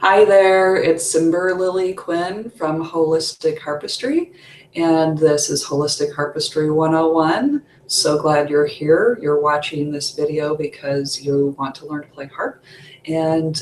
Hi there, it's Cymber Lily Quinn from Holistic Harpistry, and this is Holistic Harpistry 101. So glad you're here. You're watching this video because you want to learn to play harp, and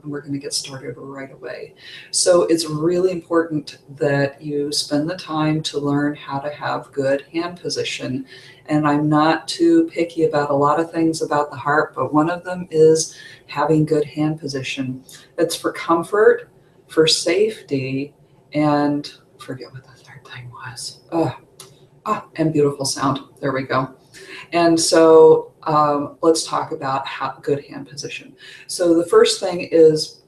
we're going to get started right away. So it's really important that you spend the time to learn how to have good hand position. And I'm not too picky about a lot of things about the harp, but one of them is having good hand position. It's for comfort, for safety, and forget what the third thing was. And beautiful sound. There we go. And so let's talk about good hand position. So the first thing is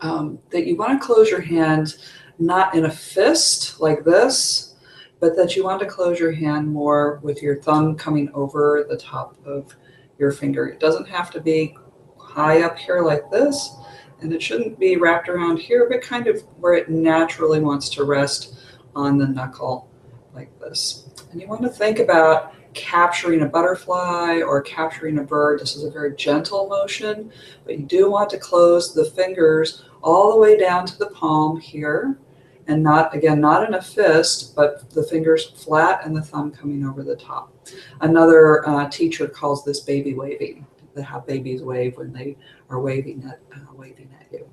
that you want to close your hand not in a fist like this, but that you want to close your hand more with your thumb coming over the top of your finger. It doesn't have to be high up here like this, and it shouldn't be wrapped around here, but kind of where it naturally wants to rest on the knuckle like this. And you want to think about capturing a butterfly or capturing a bird. This is a very gentle motion, but you do want to close the fingers all the way down to the palm here, and not, again, not in a fist, but the fingers flat and the thumb coming over the top. Another teacher calls this baby waving. How babies wave when they are waving at you.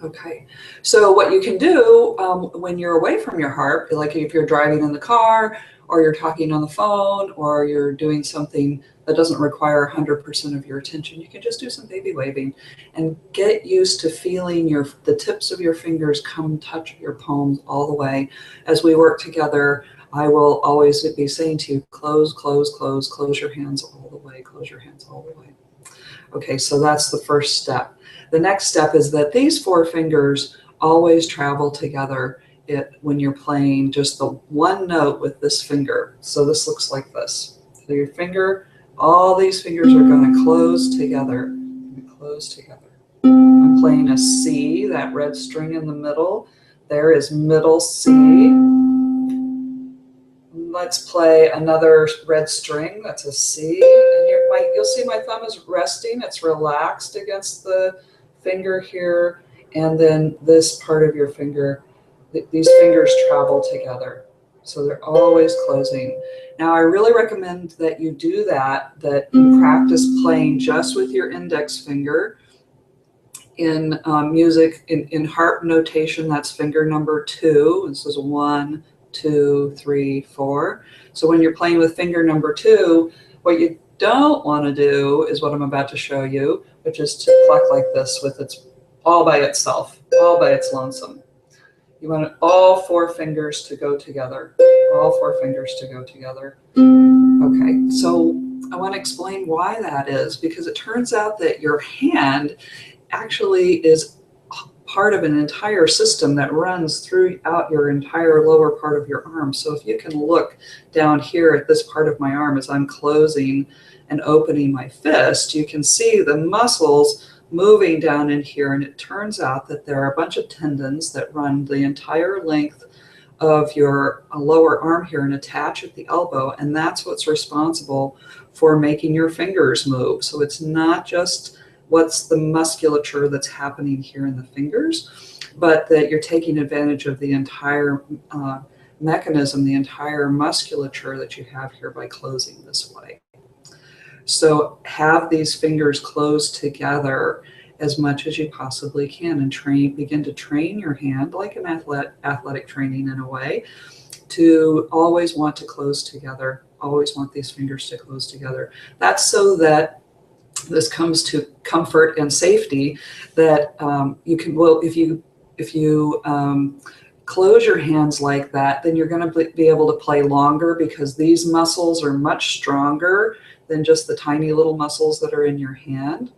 Okay, so what you can do when you're away from your harp, like if you're driving in the car, or you're talking on the phone, or you're doing something that doesn't require 100% of your attention, you can just do some baby waving and get used to feeling the tips of your fingers come touch your palms all the way. As we work together, I will always be saying to you, close, close, close, close your hands all the way, close your hands all the way. Okay, so that's the first step. The next step is that these four fingers always travel together when you're playing just the one note with this finger. So this looks like this. So your finger, all these fingers are going to close together. Close together. I'm playing a C, that red string in the middle. There is middle C. Let's play another red string. That's a C. And you'll see my thumb is resting. It's relaxed against the finger here. And then this part of your finger, these fingers travel together. So they're always closing. Now, I really recommend that you do that you practice playing just with your index finger. In music, in harp notation, that's finger number 2. This is 1, 2, 3, 4. So when you're playing with finger number 2, what you don't want to do is what I'm about to show you, which is to pluck like this with its all by itself, all by its lonesome. You want all four fingers to go together, all four fingers to go together. Okay, so I want to explain why that is, because it turns out that your hand actually is part of an entire system that runs throughout your entire lower part of your arm. So if you can look down here at this part of my arm as I'm closing and opening my fist, you can see the muscles moving down in here. And it turns out that there are a bunch of tendons that run the entire length of your lower arm here and attach at the elbow. And that's what's responsible for making your fingers move. So it's not just what's the musculature that's happening here in the fingers, but that you're taking advantage of the entire mechanism, the entire musculature that you have here by closing this way. So have these fingers close together as much as you possibly can, and begin to train your hand like an athletic training in a way, to always want to close together, always want these fingers to close together. That's so that this comes to comfort and safety, that you can, well, if you close your hands like that, then you're going to be able to play longer, because these muscles are much stronger than just the tiny little muscles that are in your hand.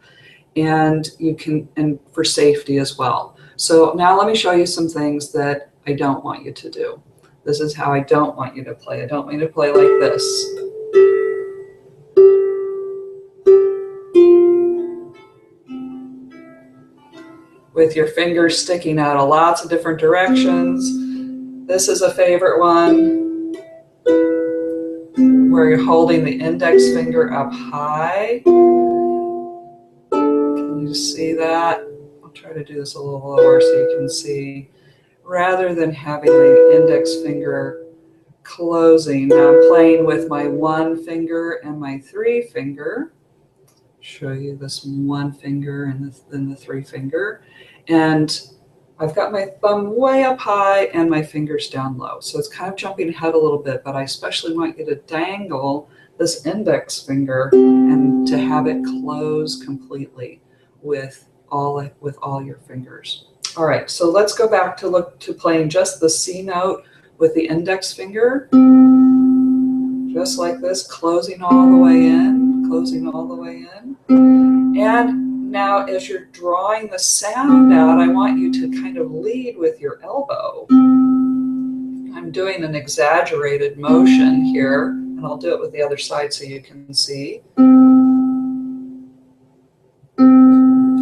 And you can, and for safety as well. So now let me show you some things that I don't want you to do. This is how I don't want you to play. I don't want you to play like this. With your fingers sticking out of lots of different directions. This is a favorite one, where you're holding the index finger up high. Can you see that? try to do this a little lower so you can see. Rather than having the index finger closing, now I'm playing with my 1 finger and my 3 finger. Show you this 1 finger and then the 3 finger. And I've got my thumb way up high and my fingers down low. So it's kind of jumping ahead a little bit, but I especially want you to dangle this index finger and to have it close completely with all your fingers. All right, so let's go back to playing just the C note with the index finger. Just like this, closing all the way in, closing all the way in. And now as you're drawing the sound out, I want you to kind of lead with your elbow. I'm doing an exaggerated motion here, and I'll do it with the other side so you can see.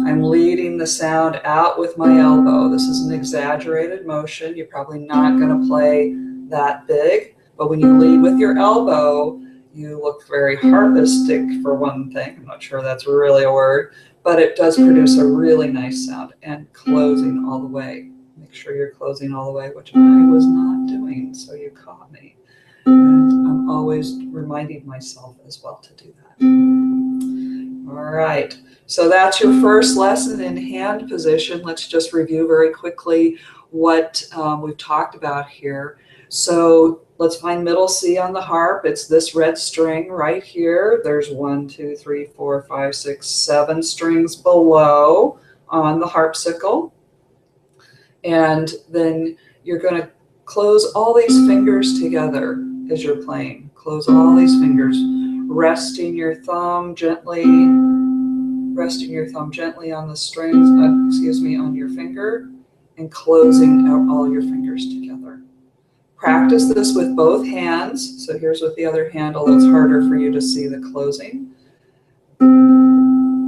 I'm leading the sound out with my elbow. This is an exaggerated motion. You're probably not going to play that big, but when you lead with your elbow, you look very harpistic for one thing. I'm not sure that's really a word, but it does produce a really nice sound. And closing all the way. Make sure you're closing all the way, which I was not doing, so you caught me. And I'm always reminding myself as well to do that. All right, so that's your first lesson in hand position. Let's just review very quickly what we've talked about here. So let's find middle C on the harp. It's this red string right here. There's 1, 2, 3, 4, 5, 6, 7 strings below on the harpsichord. And then you're going to close all these fingers together as you're playing. Close all these fingers, resting your thumb gently on the strings, on your finger, and closing out all your fingers together. Practice this with both hands. So here's with the other hand, although it's harder for you to see the closing.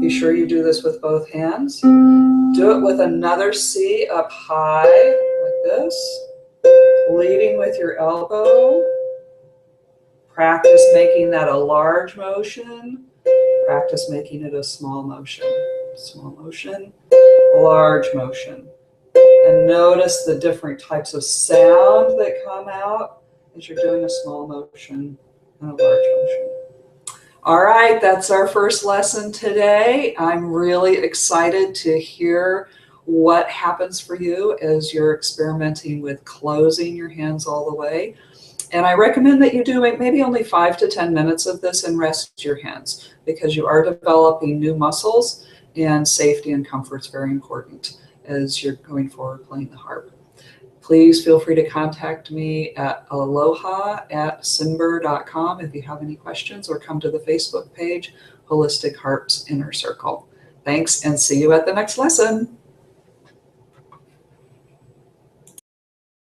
Be sure you do this with both hands. Do it with another C up high, like this. Leading with your elbow. Practice making that a large motion. Practice making it a small motion. Small motion, large motion. And notice the different types of sound that come out as you're doing a small motion and a large motion. All right, that's our first lesson today. I'm really excited to hear what happens for you as you're experimenting with closing your hands all the way. And I recommend that you do maybe only 5 to 10 minutes of this and rest your hands, because you are developing new muscles, and safety and comfort is very important as you're going forward playing the harp. Please feel free to contact me at aloha@cymber.com if you have any questions, or come to the Facebook page, Holistic Harps Inner Circle. Thanks, and see you at the next lesson.